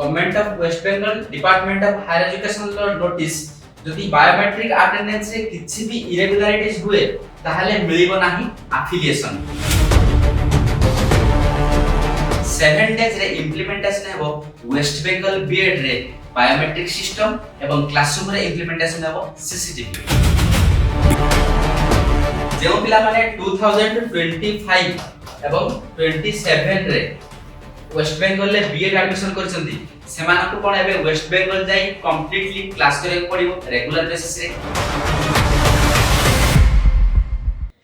Government of West Bengal department of higher education रो notice जदि biometric attendance रे किछि भी इरेगुलारिटीज हुए ताहले मिलिबो नाही एफिलिएशन 7 डेज रे इम्प्लीमेंटेशन हेबो वेस्ट बेंगल बीएड रे बायोमेट्रिक सिस्टम एवं क्लासरूम रे इम्प्लीमेंटेशन हेबो सीसीटीवी जो पिला माने 2025 एवं 27 रे वेस्ट बेंगल ले बीएड एडमिशन करछंती सेमानकु कोन एबे वेस्ट बेंगल जाई कंप्लीटली क्लास करे पड़िबो रेगुलर बेसिस रे।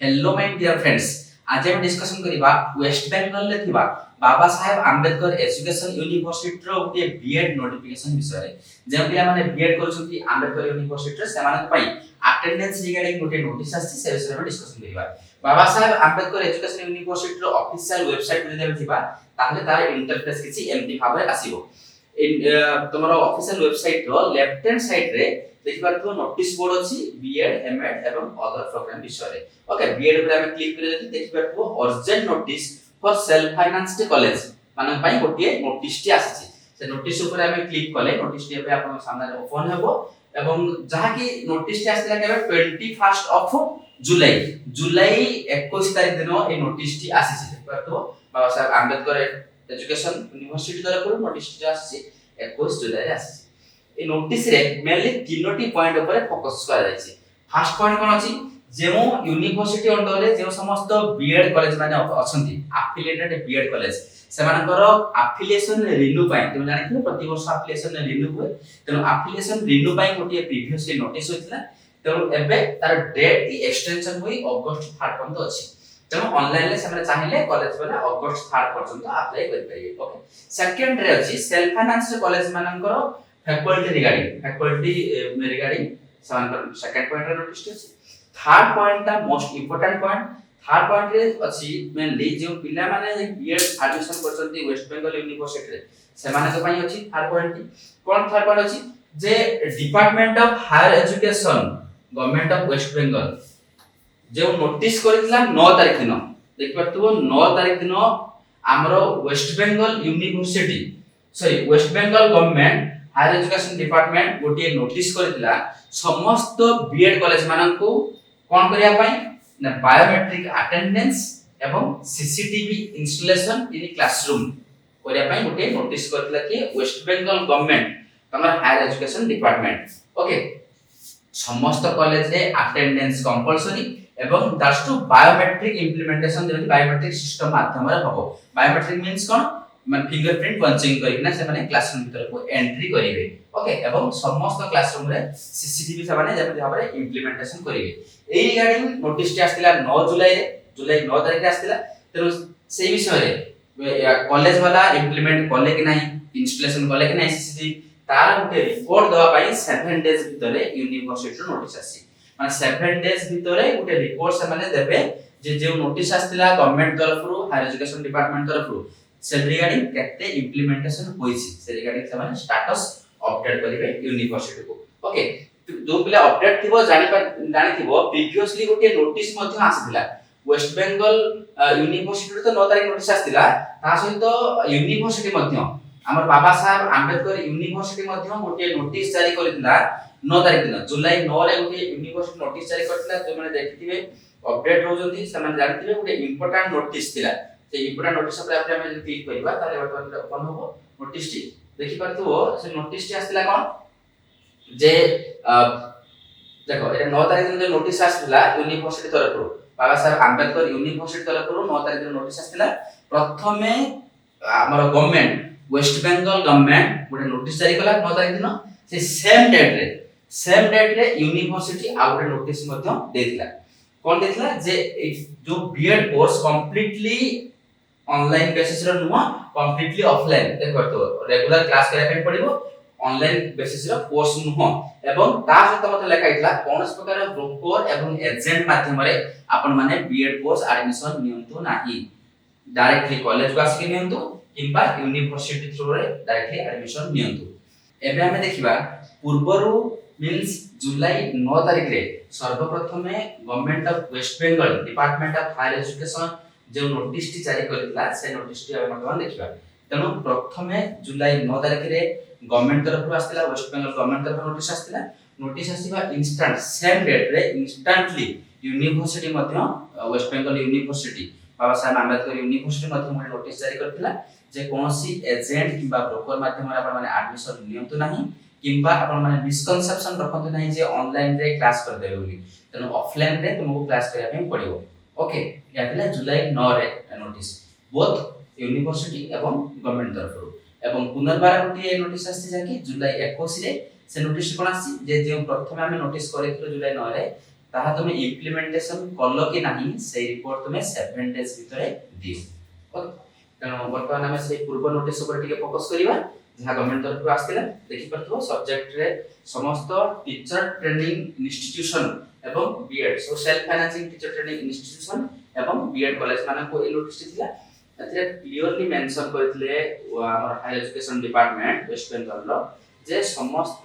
हेलो माय डियर फ्रेंड्स, आज हम डिस्कशन करिबा वेस्ट बेंगल ले थिबा बाबा साहेब आंबेडकर एजुकेशन यूनिवर्सिटी रो गोटे बीएड नोटिफिकेशन विषय रे जे पिला माने बीएड करछंती आंबेडकर यूनिवर्सिटी रे सेमानक पई अटेंडेंस रिगार्डिंग गोटे नोटिस आछि से विषय रे डिस्कशन करिबा। बाबा साहेब आंबेडकर एजुकेशन यूनिवर्सिटी रो ऑफिशियल वेबसाइट रे जेबा ताहले तार इंटरफेस किछि एमटी भाबरे आसीबो। तमरो ऑफिशियल वेबसाइट रो लेफ्ट हैंड साइड रे देखिबार तो नोटिस बोर्ड अछि बीएड एमएड एवं अदर प्रोग्राम विषय रे। ओके, बीएड ऊपर हम क्लिक करे जति देखिबार तो urgent notice for self financed college मानन पई गोटिए नोटिस टी आसीछि। से नोटिस ऊपर हम क्लिक कले नोटिस टी एबे आपन सामने ओपन हेबो एवं जहा कि नोटिस टी आसीला केबे 21 ऑफ जुलाई 21 तारिख दिन ए नोटिस टी आसीछि। देखिबार तो बाबा साहेब आंबेडकर एजुकेशन यूनिवर्सिटी द्वारा को नोटिस टी आसीछि 21 जुलाई रे आसीछि। ए नोटिस रे मेनली तीनोटी पॉइंट ऊपर फोकस करा जायछि। फर्स्ट पॉइंट कोन अछि जेमो यूनिवर्सिटी अंडर रे जे समस्त बीएड कॉलेज माने अछंती एफिलिएटेड बीएड कॉलेज सेमानकर एफिलिएशन रिन्यू पाई तुम जानिथिबो प्रति वर्ष एफिलिएशन रिन्यू हुए तेनो एफिलिएशन रिन्यू पाई गोटे प्रीवियसली नोटिस होइतिला तेनो एबे तार डेट एक्सटेंशन होई अगस्त 3 पर्यंत अछि। तेनो ऑनलाइन ले सेमाने चाहिले कॉलेज वाला अगस्त 3 पर्यंत अप्लाई करि परिबे। ओके, सेकंड रे अछि सेल्फ फाइनेंस्ड कॉलेज मानकर फैकल्टी रिगार्डिंग सेमानकर सेकंड पॉइंट रे नोटिस अछि। थर्ड पॉइंट ता most important point third point रे अछि मेनली जो पिला माने बीएड एडमिशन करछंती वेस्ट बेंगल यूनिवर्सिटी रे सेमाने के पई अछि। थर्ड पॉइंट कोन थर्ड पॉइंट अछि जे department of higher education government of West Bengal जो नोटिस करथिला 9 तारिख दिन देख परतबो 9 तारिख दिन हमरो West Bengal university West Bengal government higher education department गोटे नोटिस करथिला समस्त बीएड कॉलेज माननकु कोन करिया पई ना बायोमेट्रिक अटेंडेंस एवं सीसीटीवी इंस्टॉलेशन इन क्लासरूम करिया पई गोटे नोटिस करथिला कि वेस्ट बेंगल गवर्नमेंट तमर हायर एजुकेशन डिपार्टमेंट। ओके, समस्त कॉलेज रे अटेंडेंस कंपल्सरी एवं दैट्स टू बायोमेट्रिक इंप्लीमेंटेशन जेति बायोमेट्रिक सिस्टम माध्यम रे हबो। बायोमेट्रिक मींस कोन मन फिंगरप्रिंट पंचिंग करिना से माने क्लासरूम भीतर को एंट्री करिवे। ओके, एवं समस्त क्लासरूम रे सीसीटीवी से माने जेति भाबरे इंप्लीमेंटेशन करिवे। एई रिगार्डिंग नोटिस टी आस्तिला 9 जुलाई 9 तारिख रे आस्तिला तेरो सेही विषय रे कॉलेज वाला इंप्लीमेंट कले कि नाही इंस्टॉलेशन कले कि नाही सीसीटीवी तार गुटे रिपोर्ट दवा पई 7 डेज भीतर यूनिवर्सिटी रो नोटिस आसी माने 7 डेज भीतर गुटे रिपोर्ट से माने देबे जे नोटिस आस्तिला गवर्नमेंट तरफ रो हायर एजुकेशन डिपार्टमेंट तरफ रो से रिगार्डिंग केते इंप्लीमेंटेशन होईछि से रिगार्डिंग से माने स्टेटस अपडेट करिवे यूनिवर्सिटी को। ओके, जो पिला अपडेट थिबो जानि थिबो प्रीवियसली गोटे नोटिस मध्ये आसिथिला वेस्ट बेंगल यूनिवर्सिटी तो 9 तारिख नोटिस आसिथिला ता सहित यूनिवर्सिटी मध्ये हमर बाबा साहेब आंबेडकर यूनिवर्सिटी मध्ये गोटे नोटिस जारी करथिला 9 तारिख दिन जुलाई 9 रे गोटे यूनिवर्सिटी नोटिस जारी करथिला जे माने देखिथिबे अपडेट होजंती से माने जानिथिबे गोटे इंपोर्टेंट नोटिस थिला से इंपोर्टेंट नोटिस पर हम क्लिक करबा ताले बटन ओपन होबो नोटिस टी देखि परथबो से नोटिस टी आस्तिला कोन जे देखो ए 9 तारिख दिन नोटिस आस्तिला यूनिवर्सिटी तरफ रो बाबा साहेब आंबेडकर यूनिवर्सिटी तरफ रो 9 तारिख दिन नोटिस आस्तिला प्रथमे हमर गवर्नमेंट वेस्ट बेंगल गवर्नमेंट गोटे नोटिस जारी कला 9 तारिख दिन से सेम डेट रे यूनिवर्सिटी आ गोटे नोटिस मध्ये देथिला कोन देथिला जे जो BEd course completely online basis रो नुवा कंप्लीटली ऑफलाइन देख परतो रेगुलर क्लास करे पे पड़िबो ऑनलाइन बेसिस रो कोर्स नुहो एवं ता सहित मते लेखा इतला कोनस प्रकार ब्रोकर एवं एजेंट माध्यम रे आपण माने बीएड कोर्स एडमिशन नियंतु नाही डायरेक्टली कॉलेज को आसी नियंतु किंबा यूनिवर्सिटी थ्रू रे डायरेक्टली एडमिशन नियंतु। एबे हमें देखिबा पूर्वरु मींस जुलाई 9 तारिख रे सर्वप्रथमे government of West Bengal department of higher education जो नोटिस टी जारी करथिला से नोटिस टी हम मतलब देखिबा तेणु प्रथमे जुलाई 9 तारिख रे गवर्नमेंट तरफ आस्तिला वेस्ट बेंगल गवर्नमेंट तरफ नोटिस आसीबा इंस्टेंट सेम डेट रे इंस्टेंटली यूनिवर्सिटी मध्य वेस्ट बेंगल यूनिवर्सिटी बाबा साहेब आंबेडकर यूनिवर्सिटी मध्य मोर नोटिस जारी करथिला जे कोनोसी एजेंट किबा ब्रोकर माध्यम रे आपण माने एडमिशन नियंतु नाही किबा आपण माने मिसकनसेप्शन रखंतु नाही जे ऑनलाइन रे क्लास कर देबे बोली तेनु ऑफलाइन रे तुमको क्लास करिया पे पड़िबो ओके यातिला जुलाई 9 रे नोटिस बोथ यूनिवर्सिटी एवं गवर्नमेंट तरफ एवं पुनर्बार गोटे नोटिस आसी जाकी जुलाई 21 रे से नोटिस कोन आसी जे जे प्रथमे हम नोटिस करेथिलो जुलाई 9 रे ताहा तुम इम्प्लीमेंटेशन करलो कि नहीं से रिपोर्ट तुम 7 डेज भितरे दियो ओके तेणु वर्तमान आम से पूर्व नोटिस ऊपर टिके फोकस करिबा जहा गवर्नमेंट तरफ आस्तिला देखि परथो सब्जेक्ट रे समस्त टीचर ट्रेनिंग इंस्टीट्यूशन एवं बीएड सो self financing teacher training institution एवं बीएड कॉलेज माने को ए नोटिस थिला एते क्लियरली मेंशन करथिले हमर higher education department West Bengal रो जे समस्त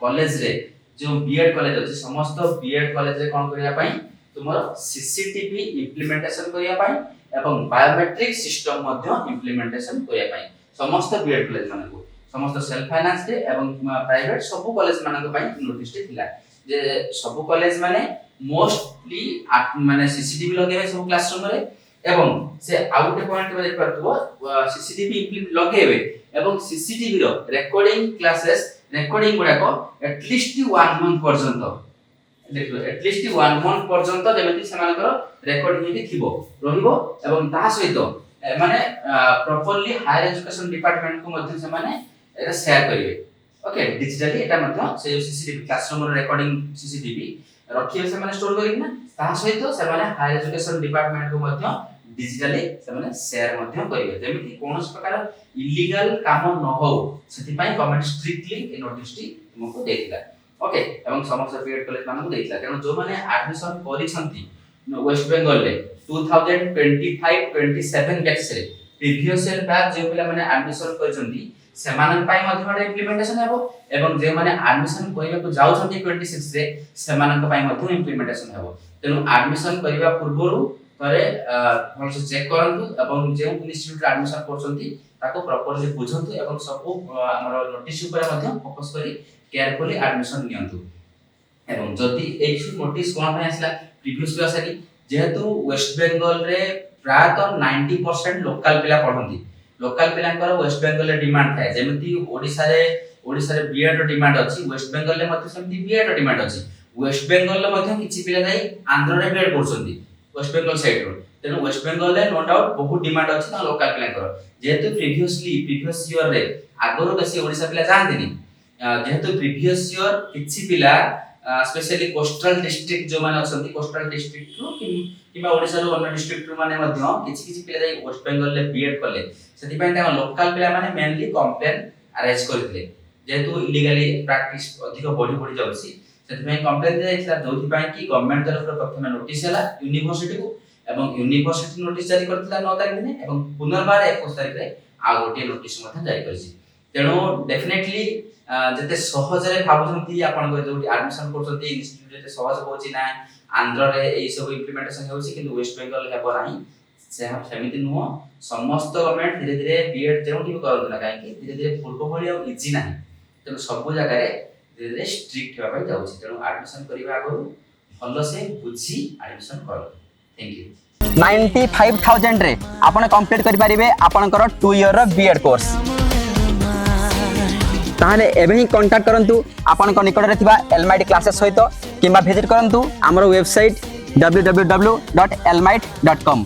कॉलेज रे जो बीएड कॉलेज अछि समस्त बीएड कॉलेज रे कोन करिया पई तुमर सीसीटीवी इंप्लीमेंटेशन करिया पई एवं बायोमेट्रिक सिस्टम मध्य इंप्लीमेंटेशन करिया पई समस्त बीएड कॉलेज माने को समस्त सेल्फ फाइनेंस रे एवं प्राइवेट सब कॉलेज माने को पई नोटिस थिला जे सब कॉलेज माने मोस्टली माने सीसीटीवी लगेबे सब क्लासरूम रे एवं से आउट पॉइंट में देख परथो सीसीटीवी लगेबे एवं सीसीटीवी रो रिकॉर्डिंग क्लासेस रिकॉर्डिंग गुडा को एटलीस्ट 1 मंथ पर्यंत देखो एटलीस्ट 1 मंथ पर्यंत जेमिति समानकर रिकॉर्डिंग ही थिबो रहिबो एवं ता सहित माने प्रॉपर्ली हायर एजुकेशन डिपार्टमेंट को मध्य से माने एटा शेयर करिवे ओके डिजिटली एटा मध्य से सीसीटीवी क्लासरूम रो रिकॉर्डिंग सीसीटीवी रखिए से माने स्टोर करिना ता सहित से माने हायर एजुकेशन डिपार्टमेंट को मध्य डिजिटली से माने शेयर मध्य करिवे जेमिति कोनस प्रकार इलीगल काम न हो सेति पई गवर्नमेंट स्ट्रिक्टली ए नोटिस टी तुमको देथिला ओके एवं समस्त बीएड कॉलेज मानन को देथिला कारण जो माने एडमिशन करिसंती वेस्ट बेंगल रे 2025 27 बैच रे प्रीवियस ईयर बैच जे पिला माने एडमिशन करिसंती सेमान पई मध्य इंप्लीमेंटेशन हेबो एवं जे माने एडमिशन करिया को जाउछंती 26 रे सेमान पई मध्य इंप्लीमेंटेशन हेबो तेनु एडमिशन करिवा पूर्वरु तरे भल से चेक करंतु एवं जे इंस्टीट्यूट एडमिशन करछंती ताको प्रॉपर्ली बुझंतु एवं सब हमर नोटिस ऊपर मध्य फोकस करी केयरफुली एडमिशन नियंतु एवं जदी एही नोटिस कोन भाई आसला प्रीवियस क्लास आली जेहेतु वेस्ट बेंगल रे प्राय तो 90% लोकल पिला पढंती लोकल पिलांकर वेस्ट बेंगल रे डिमांड थाए जेमिति ओडिसा रे बीएड रो डिमांड अछि वेस्ट बेंगल रे मते सेमति बीएड रो डिमांड अछि वेस्ट बेंगल रे मते किछि पिला जाई आंध्र रे बीएड करछंती वेस्ट बेंगल साइड रो तेनु वेस्ट बेंगल रे नो डाउट बहुत डिमांड अछि ना लोकल पिलांकर जेहेतु प्रीवियस ईयर रे आगरो बेसी ओडिसा पिला जानथिनी जेहेतु प्रीवियस ईयर किछि पिला स्पेशली कोस्टल डिस्ट्रिक्ट जो माने अछंती कोस्टल डिस्ट्रिक्ट रो किबा ओडिसा रो अन्य डिस्ट्रिक्ट रो माने मध्य किछि पिला जाई वेस्ट बेंगल रे बीएड करले सेति पय ता लोकल पिला माने मेनली कंप्लेन अरेंज करथिले जेहेतु इलीगली प्रैक्टिस अधिक बढ़ी जाउसी सेति पय कंप्लेन दे जाइतला जोथि पय कि गवर्नमेंट तरफ रो प्रथम नोटिस हला यूनिवर्सिटी को एवं यूनिवर्सिटी नोटिस जारी करथिला 9 तारिख दिने एवं पुनर्बार 21 तारिख रे आ गोटे नोटिस मथे जारी करछि तेनो डेफिनेटली जते सहज रे भाबुछंती आपण को जोटी एडमिशन करछंती इंस्टीट्यूट जते सहज होछि ना आंध्र रे एई सब इंप्लीमेंटेशन होछि किंतु वेस्ट बेंगल हेबो नाही से हम सेमिति नुह समस्त गवर्नमेंट धीरे धीरे बीएड जेउटी करत ना काहे कि धीरे धीरे पूर्व भली आ इजी नाही तेनो सब जगह रे धीरे धीरे स्ट्रिक्ट हेबा पय जाउछि तेनो एडमिशन करिवा आगु भलो से बुझी एडमिशन करो थैंक यू 95,000 रे आपण कंप्लीट करि परिबे आपनकर 2 इयर रो बीएड कोर्स ताहले एबे ही कांटेक्ट करंतु आपन को निकट रे थिबा एलमाइट क्लासेस सहित किबा विजिट करंतु हमर वेबसाइट www.elmite.com